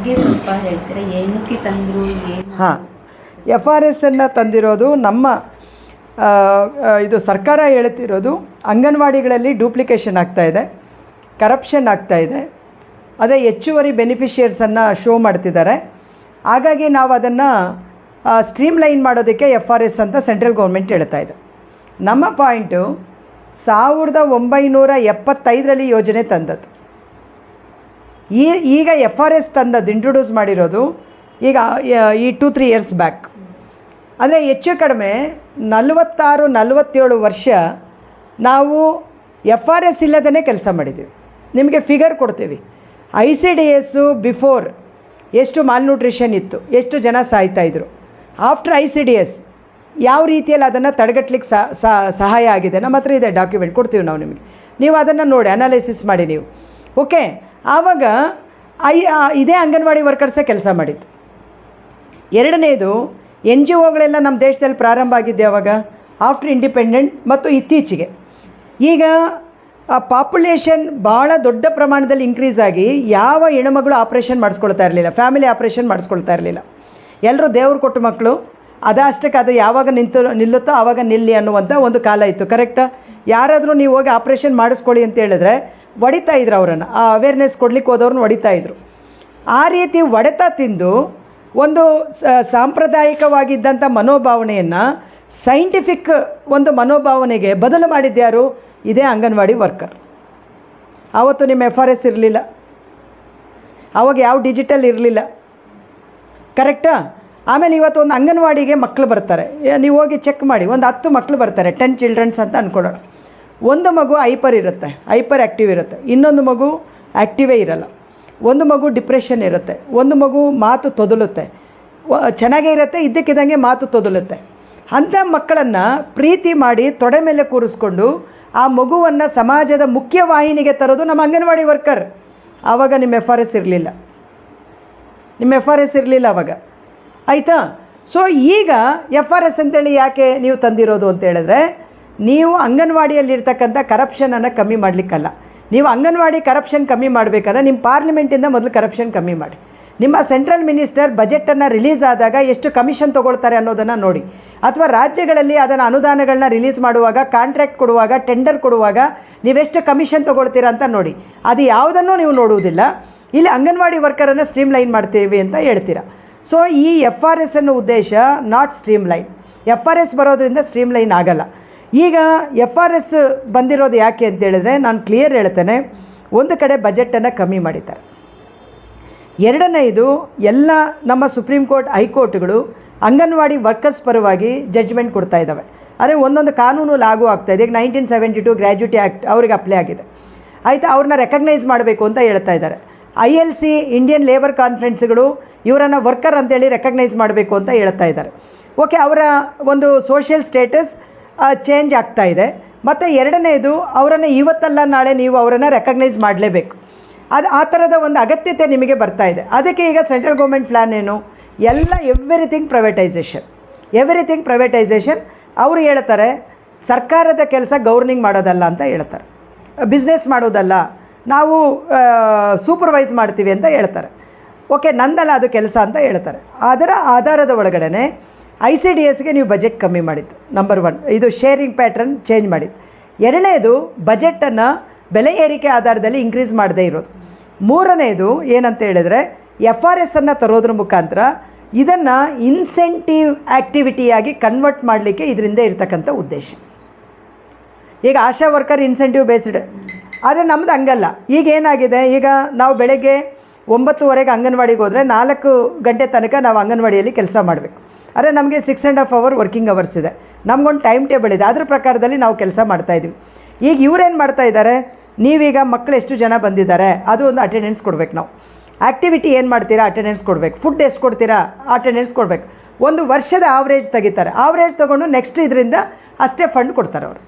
ಬಗ್ಗೆ ಸ್ವಲ್ಪ ಹೇಳ್ತೀರಾ? ಏನಕ್ಕೆ ತಂದರು? ಏನು? ಹಾಂ, FRS ಅನ್ನು ತಂದಿರೋದು ನಮ್ಮ ಇದು ಸರ್ಕಾರ ಹೇಳ್ತಿರೋದು, ಅಂಗನವಾಡಿಗಳಲ್ಲಿ ಡೂಪ್ಲಿಕೇಶನ್ ಆಗ್ತಾಯಿದೆ, ಕರಪ್ಷನ್ ಆಗ್ತಾಯಿದೆ, ಅದೇ ಹೆಚ್ಚುವರಿ ಬೆನಿಫಿಷಿಯರ್ಸನ್ನು ಶೋ ಮಾಡ್ತಿದ್ದಾರೆ. ಹಾಗಾಗಿ ನಾವು ಅದನ್ನು ಸ್ಟ್ರೀಮ್ಲೈನ್ ಮಾಡೋದಕ್ಕೆ FRS ಅಂತ ಸೆಂಟ್ರಲ್ ಗೌರ್ಮೆಂಟ್ ಹೇಳ್ತಾ ಇದೆ. ನಮ್ಮ ಪಾಯಿಂಟು 1975ರಲ್ಲಿ ಯೋಜನೆ ತಂದದ್ದು. ಈಗ FRS ತಂದದ್ದು ಇಂಟ್ರೊಡ್ಯೂಸ್ ಮಾಡಿರೋದು ಈಗ ಈ 2-3 ಇಯರ್ಸ್ ಬ್ಯಾಕ್. ಅಂದರೆ ಹೆಚ್ಚು ಕಡಿಮೆ 46-47 ವರ್ಷ ನಾವು FRS ಇಲ್ಲದೇ ಕೆಲಸ ಮಾಡಿದ್ದೀವಿ. ನಿಮಗೆ ಫಿಗರ್ ಕೊಡ್ತೀವಿ. ICDS ಬಿಫೋರ್ ಎಷ್ಟು ಮಾಲ್ನ್ಯೂಟ್ರಿಷನ್ ಇತ್ತು, ಎಷ್ಟು ಜನ ಸಾಯ್ತಾಯಿದ್ರು. ಆಫ್ಟರ್ ICDS ಯಾವ ರೀತಿಯಲ್ಲಿ ಅದನ್ನು ತಡೆಗಟ್ಟಲಿಕ್ಕೆ ಸಹಾಯ ಆಗಿದೆ. ನಮ್ಮ ಹತ್ರ ಇದೆ, ಡಾಕ್ಯುಮೆಂಟ್ ಕೊಡ್ತೀವಿ ನಾವು ನಿಮಗೆ. ನೀವು ಅದನ್ನು ನೋಡಿ ಅನಾಲಿಸಿಸ್ ಮಾಡಿ ನೀವು. ಓಕೆ, ಆವಾಗ ಇದೇ ಅಂಗನವಾಡಿ ವರ್ಕರ್ಸೇ ಕೆಲಸ ಮಾಡಿತ್ತು. ಎರಡನೇದು NGOಗಳೆಲ್ಲ ನಮ್ಮ ದೇಶದಲ್ಲಿ ಪ್ರಾರಂಭ ಆಗಿದ್ದೆ ಆವಾಗ ಆಫ್ಟರ್ ಇಂಡಿಪೆಂಡೆಂಟ್ ಮತ್ತು ಇತ್ತೀಚೆಗೆ. ಈಗ ಪಾಪ್ಯುಲೇಷನ್ ಭಾಳ ದೊಡ್ಡ ಪ್ರಮಾಣದಲ್ಲಿ ಇನ್ಕ್ರೀಸ್ ಆಗಿ ಯಾವ ಹೆಣ್ಣುಮಗಳು ಆಪ್ರೇಷನ್ ಮಾಡಿಸ್ಕೊಳ್ತಾ ಇರಲಿಲ್ಲ, ಫ್ಯಾಮಿಲಿ ಆಪ್ರೇಷನ್ ಮಾಡಿಸ್ಕೊಳ್ತಾ ಇರಲಿಲ್ಲ. ಎಲ್ಲರೂ ದೇವ್ರು ಕೊಟ್ಟ ಮಕ್ಕಳು, ಅದಷ್ಟಕ್ಕೆ ಅದು ಯಾವಾಗ ನಿಲ್ಲುತ್ತೋ ಆವಾಗ ನಿಲ್ಲಿ ಅನ್ನುವಂಥ ಒಂದು ಕಾಲ ಇತ್ತು. ಕರೆಕ್ಟಾ? ಯಾರಾದರೂ ನೀವು ಹೋಗಿ ಆಪ್ರೇಷನ್ ಮಾಡಿಸ್ಕೊಳ್ಳಿ ಅಂತ ಹೇಳಿದ್ರೆ ಹೊಡಿತಾ ಇದ್ರು ಅವರನ್ನು, ಆ ಅವೇರ್ನೆಸ್ ಕೊಡ್ಲಿಕ್ಕೆ ಹೋದವ್ರನ್ನ ಹೊಡಿತಾಯಿದ್ರು. ಆ ರೀತಿ ಹೊಡೆತ ತಿಂದು ಒಂದು ಸಾಂಪ್ರದಾಯಿಕವಾಗಿದ್ದಂಥ ಮನೋಭಾವನೆಯನ್ನು ಸೈಂಟಿಫಿಕ್ ಒಂದು ಮನೋಭಾವನೆಗೆ ಬದಲು ಮಾಡಿದ್ಯಾರು? ಇದೇ ಅಂಗನವಾಡಿ ವರ್ಕರ್. ಆವತ್ತು ನಿಮ್ಮ FRS ಇರಲಿಲ್ಲ, ಆವಾಗ ಯಾವ ಡಿಜಿಟಲ್ ಇರಲಿಲ್ಲ. ಕರೆಕ್ಟಾ? ಆಮೇಲೆ ಇವತ್ತು ಒಂದು ಅಂಗನವಾಡಿಗೆ ಮಕ್ಕಳು ಬರ್ತಾರೆ, ನೀವು ಹೋಗಿ ಚೆಕ್ ಮಾಡಿ, ಒಂದು 10 ಮಕ್ಕಳು ಬರ್ತಾರೆ, 10 ಚಿಲ್ಡ್ರನ್ಸ್ ಅಂತ ಅಂದ್ಕೊಳ್ಳೋಣ. ಒಂದು ಮಗು ಹೈಪರ್ ಇರುತ್ತೆ, ಹೈಪರ್ ಆ್ಯಕ್ಟಿವ್ ಇರುತ್ತೆ, ಇನ್ನೊಂದು ಮಗು ಆ್ಯಕ್ಟಿವೇ ಇರಲ್ಲ, ಒಂದು ಮಗು ಡಿಪ್ರೆಷನ್ ಇರುತ್ತೆ, ಒಂದು ಮಗು ಮಾತು ತೊದಲುತ್ತೆ, ಚೆನ್ನಾಗೇ ಇರುತ್ತೆ, ಇದ್ದಕ್ಕಿದ್ದಂಗೆ ಮಾತು ತೊದಲುತ್ತೆ. ಅಂಥ ಮಕ್ಕಳನ್ನು ಪ್ರೀತಿ ಮಾಡಿ ತೊಡೆ ಮೇಲೆ ಕೂರಿಸ್ಕೊಂಡು ಆ ಮಗುವನ್ನು ಸಮಾಜದ ಮುಖ್ಯವಾಹಿನಿಗೆ ತರೋದು ನಮ್ಮ ಅಂಗನವಾಡಿ ವರ್ಕರ್. ಆವಾಗ ನಿಮ್ಮ FRS ಇರಲಿಲ್ಲ, ಆವಾಗ. ಆಯಿತಾ? ಸೊ ಈಗ FRS ಅಂತೇಳಿ ಯಾಕೆ ನೀವು ತಂದಿರೋದು ಅಂತ ಹೇಳಿದ್ರೆ, ನೀವು ಅಂಗನವಾಡಿಯಲ್ಲಿರ್ತಕ್ಕಂಥ ಕರಪ್ಷನನ್ನು ಕಮ್ಮಿ ಮಾಡಲಿಕ್ಕಲ್ಲ. ನೀವು ಅಂಗನವಾಡಿ ಕರಪ್ಷನ್ ಕಮ್ಮಿ ಮಾಡಬೇಕಾದ್ರೆ ನಿಮ್ಮ ಪಾರ್ಲಿಮೆಂಟಿಂದ ಮೊದಲು ಕರಪ್ಷನ್ ಕಮ್ಮಿ ಮಾಡಿ. ನಿಮ್ಮ ಸೆಂಟ್ರಲ್ ಮಿನಿಸ್ಟರ್ ಬಜೆಟನ್ನು ರಿಲೀಸ್ ಆದಾಗ ಎಷ್ಟು ಕಮಿಷನ್ ತೊಗೊಳ್ತಾರೆ ಅನ್ನೋದನ್ನು ನೋಡಿ. ಅಥವಾ ರಾಜ್ಯಗಳಲ್ಲಿ ಅದನ್ನು ಅನುದಾನಗಳನ್ನ ರಿಲೀಸ್ ಮಾಡುವಾಗ, ಕಾಂಟ್ರಾಕ್ಟ್ ಕೊಡುವಾಗ, ಟೆಂಡರ್ ಕೊಡುವಾಗ ನೀವೆಷ್ಟು ಕಮಿಷನ್ ತೊಗೊಳ್ತೀರಾ ಅಂತ ನೋಡಿ. ಅದು ಯಾವುದನ್ನೂ ನೀವು ನೋಡುವುದಿಲ್ಲ. ಇಲ್ಲಿ ಅಂಗನವಾಡಿ ವರ್ಕರನ್ನು ಸ್ಟ್ರೀಮ್ಲೈನ್ ಮಾಡ್ತೀವಿ ಅಂತ ಹೇಳ್ತೀರಾ. ಸೊ ಈ FRS ಅನ್ನೋ ಉದ್ದೇಶ ನಾಟ್ ಸ್ಟ್ರೀಮ್ಲೈನ್. FRS ಬರೋದ್ರಿಂದ ಸ್ಟ್ರೀಮ್ಲೈನ್ ಆಗಲ್ಲ. ಈಗ FRS ಬಂದಿರೋದು ಯಾಕೆ ಅಂತ ಹೇಳಿದ್ರೆ, ನಾನು ಕ್ಲಿಯರ್ ಹೇಳ್ತೇನೆ. ಒಂದು ಕಡೆ ಬಜೆಟನ್ನು ಕಮ್ಮಿ ಮಾಡಿದ್ದಾರೆ. ಎರಡನೇದು, ಎಲ್ಲ ನಮ್ಮ ಸುಪ್ರೀಂ ಕೋರ್ಟ್, ಹೈಕೋರ್ಟ್ಗಳು ಅಂಗನವಾಡಿ ವರ್ಕರ್ಸ್ ಪರವಾಗಿ ಜಡ್ಜ್ಮೆಂಟ್ ಕೊಡ್ತಾ ಇದ್ದಾವೆ. ಆದರೆ ಒಂದೊಂದು ಕಾನೂನು ಲಾಗೂ ಆಗ್ತಾಯಿದೆ. ಈಗ 1972 ಗ್ರ್ಯಾಜ್ಯುಟಿ ಆ್ಯಕ್ಟ್ ಅವ್ರಿಗೆ ಅಪ್ಲೈ ಆಗಿದೆ. ಆಯಿತಾ? ಅವ್ರನ್ನ ರೆಕಗ್ನೈಸ್ ಮಾಡಬೇಕು ಅಂತ ಹೇಳ್ತಾ ಇದ್ದಾರೆ. ILC ಇಂಡಿಯನ್ ಲೇಬರ್ ಕಾನ್ಫರೆನ್ಸ್ಗಳು ಇವರನ್ನು ವರ್ಕರ್ ಅಂತೇಳಿ ರೆಕಗ್ನೈಸ್ ಮಾಡಬೇಕು ಅಂತ ಹೇಳ್ತಾ ಇದ್ದಾರೆ. ಓಕೆ, ಅವರ ಒಂದು ಸೋಷಿಯಲ್ ಸ್ಟೇಟಸ್ ಚೇಂಜ್ ಆಗ್ತಾ ಇದೆ. ಮತ್ತು ಎರಡನೇದು, ಅವರನ್ನು ಇವತ್ತಲ್ಲ ನಾಳೆ ನೀವು ಅವರನ್ನು ರೆಕಗ್ನೈಸ್ ಮಾಡಲೇಬೇಕು. ಅದು ಆ ಥರದ ಒಂದು ಅಗತ್ಯತೆ ನಿಮಗೆ ಬರ್ತಾ ಇದೆ. ಅದಕ್ಕೆ ಈಗ ಸೆಂಟ್ರಲ್ ಗೌರ್ಮೆಂಟ್ ಪ್ಲ್ಯಾನ್ ಏನು? Everything privatisation. ಅವರು ಹೇಳ್ತಾರೆ ಸರ್ಕಾರದ ಕೆಲಸ ಗವರ್ನಿಂಗ್ ಮಾಡೋದಲ್ಲ ಅಂತ ಹೇಳ್ತಾರೆ, ಬಿಸ್ನೆಸ್ ಮಾಡೋದಲ್ಲ, ನಾವು ಸೂಪರ್ವೈಸ್ ಮಾಡ್ತೀವಿ ಅಂತ ಹೇಳ್ತಾರೆ. ಓಕೆ, ನಂದಲ್ಲ ಅದು ಕೆಲಸ ಅಂತ ಹೇಳ್ತಾರೆ. ಅದರ ಆಧಾರದ ಒಳಗಡೆ ICDSಗೆ ನೀವು ಬಜೆಟ್ ಕಮ್ಮಿ ಮಾಡಿದ್ದು ನಂಬರ್ 1. ಇದು ಶೇರಿಂಗ್ ಪ್ಯಾಟ್ರನ್ ಚೇಂಜ್ ಮಾಡಿದ್ದು. ಎರಡನೇದು, ಬಜೆಟನ್ನು ಬೆಲೆ ಏರಿಕೆ ಆಧಾರದಲ್ಲಿ ಇನ್ಕ್ರೀಸ್ ಮಾಡದೇ ಇರೋದು. ಮೂರನೇದು ಏನಂತ ಹೇಳಿದರೆ, FRSನ್ನು ತರೋದ್ರ ಮುಖಾಂತರ ಇದನ್ನು ಇನ್ಸೆಂಟಿವ್ ಆ್ಯಕ್ಟಿವಿಟಿಯಾಗಿ ಕನ್ವರ್ಟ್ ಮಾಡಲಿಕ್ಕೆ ಇದರಿಂದ ಇರ್ತಕ್ಕಂಥ ಉದ್ದೇಶ. ಈಗ ಆಶಾ ವರ್ಕರ್ ಇನ್ಸೆಂಟಿವ್ ಬೇಸ್ಡ್, ಆದರೆ ನಮ್ಮದು ಹಂಗಲ್ಲ. ಈಗ ಏನಾಗಿದೆ, ಈಗ ನಾವು ಬೆಳಗ್ಗೆ 9:30 ಅಂಗನವಾಡಿಗೆ ಹೋದರೆ 4 ಗಂಟೆ ತನಕ ನಾವು ಅಂಗನವಾಡಿಯಲ್ಲಿ ಕೆಲಸ ಮಾಡಬೇಕು. ಆದರೆ ನಮಗೆ 6.5 ಅವರ್ ವರ್ಕಿಂಗ್ ಅವರ್ಸ್ ಇದೆ. ನಮಗೊಂದು ಟೈಮ್ ಟೇಬಲ್ ಇದೆ, ಅದರ ಪ್ರಕಾರದಲ್ಲಿ ನಾವು ಕೆಲಸ ಮಾಡ್ತಾಯಿದ್ದೀವಿ. ಈಗ ಇವರೇನು ಮಾಡ್ತಾ ಇದ್ದಾರೆ, ನೀವೀಗ ಮಕ್ಕಳು ಎಷ್ಟು ಜನ ಬಂದಿದ್ದಾರೆ ಅದು ಒಂದು ಅಟೆಂಡೆನ್ಸ್ ಕೊಡಬೇಕು. ನಾವು ಆ್ಯಕ್ಟಿವಿಟಿ ಏನು ಮಾಡ್ತೀರಾ ಅಟೆಂಡೆನ್ಸ್ ಕೊಡಬೇಕು, ಫುಡ್ ಎಷ್ಟು ಕೊಡ್ತೀರಾ ಅಟೆಂಡೆನ್ಸ್ ಕೊಡಬೇಕು. ಒಂದು ವರ್ಷದ ಆವ್ರೇಜ್ ತೆಗಿತಾರೆ, ಆವ್ರೇಜ್ ತೊಗೊಂಡು ನೆಕ್ಸ್ಟ್ ಇದರಿಂದ ಅಷ್ಟೇ ಫಂಡ್ ಕೊಡ್ತಾರೆ ಅವರು.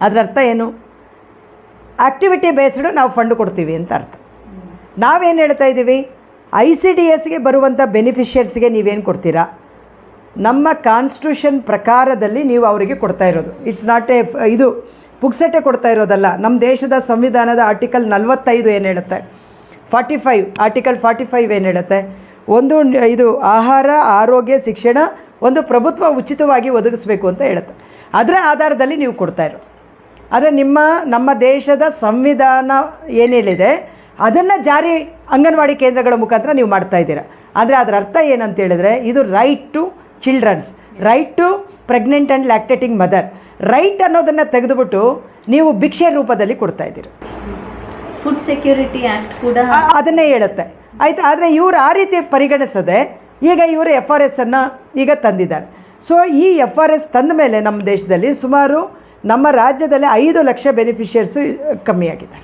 ಅದರ ಅರ್ಥ ಏನು? ಆ್ಯಕ್ಟಿವಿಟಿ ಬೇಸ್ಡ್ ನಾವು ಫಂಡ್ ಕೊಡ್ತೀವಿ ಅಂತ ಅರ್ಥ. ನಾವೇನು ಹೇಳ್ತಾ ಇದ್ದೀವಿ, ICDSಗೆ ಬರುವಂಥ ಬೆನಿಫಿಷಿಯರ್ಸ್ಗೆ ನೀವೇನು ಕೊಡ್ತೀರಾ, ನಮ್ಮ ಕಾನ್ಸ್ಟಿಟ್ಯೂಷನ್ ಪ್ರಕಾರದಲ್ಲಿ ನೀವು ಅವರಿಗೆ ಕೊಡ್ತಾ ಇರೋದು. ಇಟ್ಸ್ ನಾಟ್ ಇದು ಪುಕ್ಸಟ್ಟೆ ಕೊಡ್ತಾ ಇರೋದಲ್ಲ. ನಮ್ಮ ದೇಶದ ಸಂವಿಧಾನದ ಆರ್ಟಿಕಲ್ 45 ಏನು ಹೇಳುತ್ತೆ, ಆರ್ಟಿಕಲ್ 45 ಏನು ಹೇಳುತ್ತೆ, ಒಂದು ಇದು ಆಹಾರ, ಆರೋಗ್ಯ, ಶಿಕ್ಷಣ ಒಂದು ಪ್ರಭುತ್ವ ಉಚಿತವಾಗಿ ಒದಗಿಸ್ಬೇಕು ಅಂತ ಹೇಳುತ್ತೆ. ಅದರ ಆಧಾರದಲ್ಲಿ ನೀವು ಕೊಡ್ತಾಯಿರೋದು. ಆದರೆ ನಮ್ಮ ದೇಶದ ಸಂವಿಧಾನ ಏನೇನಿದೆ ಅದನ್ನು ಜಾರಿ ಅಂಗನವಾಡಿ ಕೇಂದ್ರಗಳ ಮುಖಾಂತರ ನೀವು ಮಾಡ್ತಾಯಿದ್ದೀರ. ಆದರೆ ಅದರ ಅರ್ಥ ಏನಂತ ಹೇಳಿದ್ರೆ, ಇದು right to children's, right to pregnant and lactating mother, right ಅನ್ನೋದನ್ನು ತೆಗೆದುಬಿಟ್ಟು ನೀವು ಭಿಕ್ಷೆ ರೂಪದಲ್ಲಿ ಕೊಡ್ತಾಯಿದ್ದೀರ. ಫುಡ್ ಸೆಕ್ಯೂರಿಟಿ ಆ್ಯಕ್ಟ್ ಕೂಡ ಅದನ್ನೇ ಹೇಳುತ್ತೆ, ಆಯಿತು. ಆದರೆ ಇವರು ಆ ರೀತಿ ಪರಿಗಣಿಸದೆ ಈಗ ಇವರು FRS ಈಗ ತಂದಿದ್ದಾರೆ. ಸೊ ಈ FRS ತಂದ ಮೇಲೆ ನಮ್ಮ ದೇಶದಲ್ಲಿ ಸುಮಾರು ನಮ್ಮ ರಾಜ್ಯದಲ್ಲಿ 5 ಲಕ್ಷ ಬೆನಿಫಿಷಿಯರ್ಸು ಕಮ್ಮಿಯಾಗಿದ್ದಾರೆ.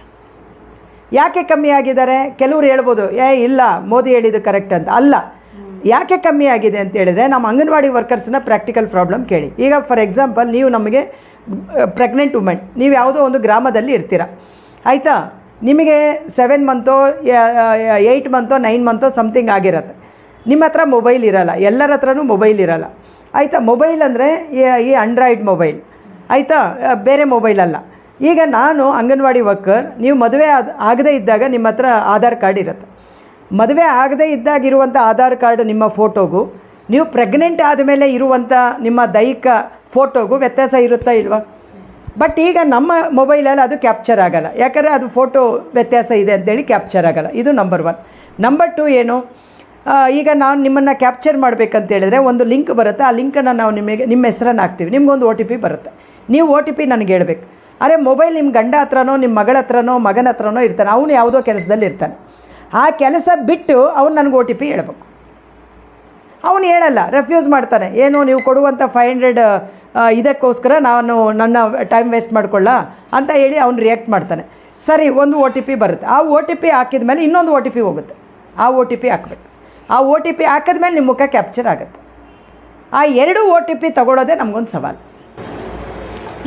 ಯಾಕೆ ಕಮ್ಮಿ ಆಗಿದ್ದಾರೆ? ಕೆಲವರು ಹೇಳ್ಬೋದು, ಇಲ್ಲ ಮೋದಿ ಹೇಳಿದ್ದು ಕರೆಕ್ಟ್ ಅಂತ. ಅಲ್ಲ, ಯಾಕೆ ಕಮ್ಮಿ ಆಗಿದೆ ಅಂತ ಹೇಳಿದರೆ, ನಮ್ಮ ಅಂಗನವಾಡಿ ವರ್ಕರ್ಸ್ನ ಪ್ರಾಕ್ಟಿಕಲ್ ಪ್ರಾಬ್ಲಮ್ ಕೇಳಿ. ಈಗ ಫಾರ್ ಎಕ್ಸಾಂಪಲ್, ನೀವು ನಮಗೆ ಪ್ರೆಗ್ನೆಂಟ್ ವುಮೆನ್, ನೀವು ಯಾವುದೋ ಒಂದು ಗ್ರಾಮದಲ್ಲಿ ಇರ್ತೀರ, ಆಯಿತಾ? ನಿಮಗೆ 7 ಮಂತೋ 8 ಮಂತೋ 9 ಮಂತೋ ಸಮಥಿಂಗ್ ಆಗಿರುತ್ತೆ. ನಿಮ್ಮ ಹತ್ರ ಮೊಬೈಲ್ ಇರೋಲ್ಲ, ಎಲ್ಲರ ಹತ್ರನೂ ಮೊಬೈಲ್ ಇರೋಲ್ಲ, ಆಯಿತಾ? ಮೊಬೈಲ್ ಅಂದರೆ ಈ ಆಂಡ್ರಾಯ್ಡ್ ಮೊಬೈಲ್, ಆಯಿತಾ? ಬೇರೆ ಮೊಬೈಲ್ ಅಲ್ಲ. ಈಗ ನಾನು ಅಂಗನವಾಡಿ ವರ್ಕರ್, ನೀವು ಮದುವೆ ಆಗದೇ ಇದ್ದಾಗ ನಿಮ್ಮ ಹತ್ರ ಆಧಾರ್ ಕಾರ್ಡ್ ಇರುತ್ತೆ. ಮದುವೆ ಆಗದೇ ಇದ್ದಾಗಿರುವಂಥ ಆಧಾರ್ ಕಾರ್ಡ್ ನಿಮ್ಮ ಫೋಟೋಗೂ, ನೀವು ಪ್ರೆಗ್ನೆಂಟ್ ಆದಮೇಲೆ ಇರುವಂಥ ನಿಮ್ಮ ದೈಹಿಕ ಫೋಟೋಗೂ ವ್ಯತ್ಯಾಸ ಇರುತ್ತಾ ಇಲ್ವಾ? ಬಟ್ ಈಗ ನಮ್ಮ ಮೊಬೈಲಲ್ಲಿ ಅದು ಕ್ಯಾಪ್ಚರ್ ಆಗೋಲ್ಲ, ಯಾಕಂದರೆ ಅದು ಫೋಟೋ ವ್ಯತ್ಯಾಸ ಇದೆ ಅಂತೇಳಿ ಕ್ಯಾಪ್ಚರ್ ಆಗೋಲ್ಲ. ಇದು ನಂಬರ್ 1. ನಂಬರ್ 2 ಏನು, ಈಗ ನಾನು ನಿಮ್ಮನ್ನು ಕ್ಯಾಪ್ಚರ್ ಮಾಡಬೇಕಂತೇಳಿದ್ರೆ ಒಂದು ಲಿಂಕ್ ಬರುತ್ತೆ. ಆ ಲಿಂಕನ್ನು ನಾವು ನಿಮ್ಮ ಹೆಸರನ್ನು ಹಾಕ್ತೀವಿ, ನಿಮಗೊಂದು OTP ಬರುತ್ತೆ. ನೀವು OTP ನನಗೆ ಹೇಳ್ಬೇಕು. ಅರೆ ಮೊಬೈಲ್ ನಿಮ್ಮ ಗಂಡ ಹತ್ರನೋ ನಿಮ್ಮ ಮಗಳ ಹತ್ರನೋ ಮಗನ ಹತ್ರನೋ ಇರ್ತಾನೆ, ಅವನು ಯಾವುದೋ ಕೆಲಸದಲ್ಲಿ ಇರ್ತಾನೆ. ಆ ಕೆಲಸ ಬಿಟ್ಟು ಅವ್ನು ನನಗೆ OTP ಹೇಳ್ಬೇಕು. ಅವನು ಹೇಳಲ್ಲ, ರೆಫ್ಯೂಸ್ ಮಾಡ್ತಾನೆ. ಏನು, ನೀವು ಕೊಡುವಂಥ 500 ಇದಕ್ಕೋಸ್ಕರ ನಾನು ನನ್ನ ಟೈಮ್ ವೇಸ್ಟ್ ಮಾಡ್ಕೊಳ್ಳ ಅಂತ ಹೇಳಿ ಅವ್ನು ರಿಯಾಕ್ಟ್ ಮಾಡ್ತಾನೆ. ಸರಿ, ಒಂದು OTP ಬರುತ್ತೆ. ಆ OTP ಹಾಕಿದ ಮೇಲೆ ಇನ್ನೊಂದು OTP ಹೋಗುತ್ತೆ. ಆ OTP ಹಾಕಬೇಕು. ಆ OTP ಹಾಕಿದ್ಮೇಲೆ ನಿಮ್ಮ ಮುಖ ಕ್ಯಾಪ್ಚರ್ ಆಗುತ್ತೆ. ಆ 2 OTP ತಗೊಳ್ಳೋದೇ ನಮಗೊಂದು ಸವಾಲು.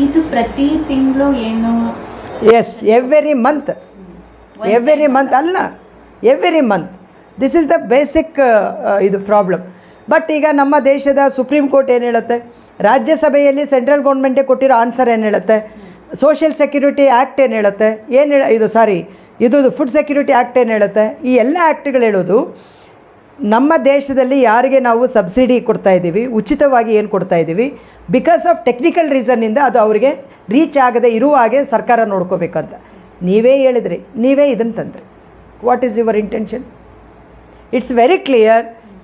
ಇದು ಪ್ರತಿ ತಿಂಗಳು ಏನು? ಎಸ್, ಎವ್ರಿ ಮಂತ್ ಅಲ್ಲ, every month. This is the basic ಇದು ಪ್ರಾಬ್ಲಮ್. ಬಟ್ ಈಗ ನಮ್ಮ ದೇಶದ ಸುಪ್ರೀಂ ಕೋರ್ಟ್ ಏನು ಹೇಳುತ್ತೆ, ರಾಜ್ಯಸಭೆಯಲ್ಲಿ ಸೆಂಟ್ರಲ್ ಗೌರ್ಮೆಂಟೇ ಕೊಟ್ಟಿರೋ ಆನ್ಸರ್ ಏನು ಹೇಳುತ್ತೆ, ಸೋಷಿಯಲ್ ಸೆಕ್ಯೂರಿಟಿ ಆ್ಯಕ್ಟ್ ಏನು ಹೇಳುತ್ತೆ, ಇದು ಫುಡ್ ಸೆಕ್ಯೂರಿಟಿ ಆ್ಯಕ್ಟ್ ಏನು ಹೇಳುತ್ತೆ, ಈ ಎಲ್ಲ ಆ್ಯಕ್ಟ್ಗಳು ಹೇಳೋದು ನಮ್ಮ ದೇಶದಲ್ಲಿ ಯಾರಿಗೆ ನಾವು ಸಬ್ಸಿಡಿ ಕೊಡ್ತಾಯಿದ್ದೀವಿ, ಉಚಿತವಾಗಿ ಏನು ಕೊಡ್ತಾಯಿದ್ದೀವಿ, ಬಿಕಾಸ್ ಆಫ್ ಟೆಕ್ನಿಕಲ್ ರೀಸನ್ನಿಂದ ಅದು ಅವರಿಗೆ ರೀಚ್ ಆಗದೆ ಇರುವ ಹಾಗೆ ಸರ್ಕಾರ ನೋಡ್ಕೋಬೇಕಂತ. ನೀವೇ ಹೇಳಿದ್ರಿ, ನೀವೇ ಇದನ್ನು ತಂದ್ರಿ. What is your intention? It's very clear.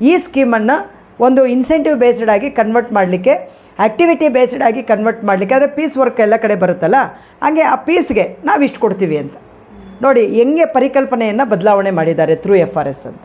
ಈ ಸ್ಕೀಮನ್ನು ಒಂದು ಇನ್ಸೆಂಟಿವ್ ಬೇಸ್ಡ್ ಆಗಿ ಕನ್ವರ್ಟ್ ಮಾಡಲಿಕ್ಕೆ, ಆ್ಯಕ್ಟಿವಿಟಿ ಬೇಸ್ಡ್ ಆಗಿ ಕನ್ವರ್ಟ್ ಮಾಡಲಿಕ್ಕೆ, ಆದರೆ ಪೀಸ್ ವರ್ಕ್ ಎಲ್ಲ ಕಡೆ ಬರುತ್ತಲ್ಲ, ಹಾಗೆ ಆ ಪೀಸ್ಗೆ ನಾವು ಇಷ್ಟು ಕೊಡ್ತೀವಿ ಅಂತ ನೋಡಿ ಹೆಂಗೆ ಪರಿಕಲ್ಪನೆಯನ್ನು ಬದಲಾವಣೆ ಮಾಡಿದ್ದಾರೆ ಥ್ರೂ FRS ಅಂತ.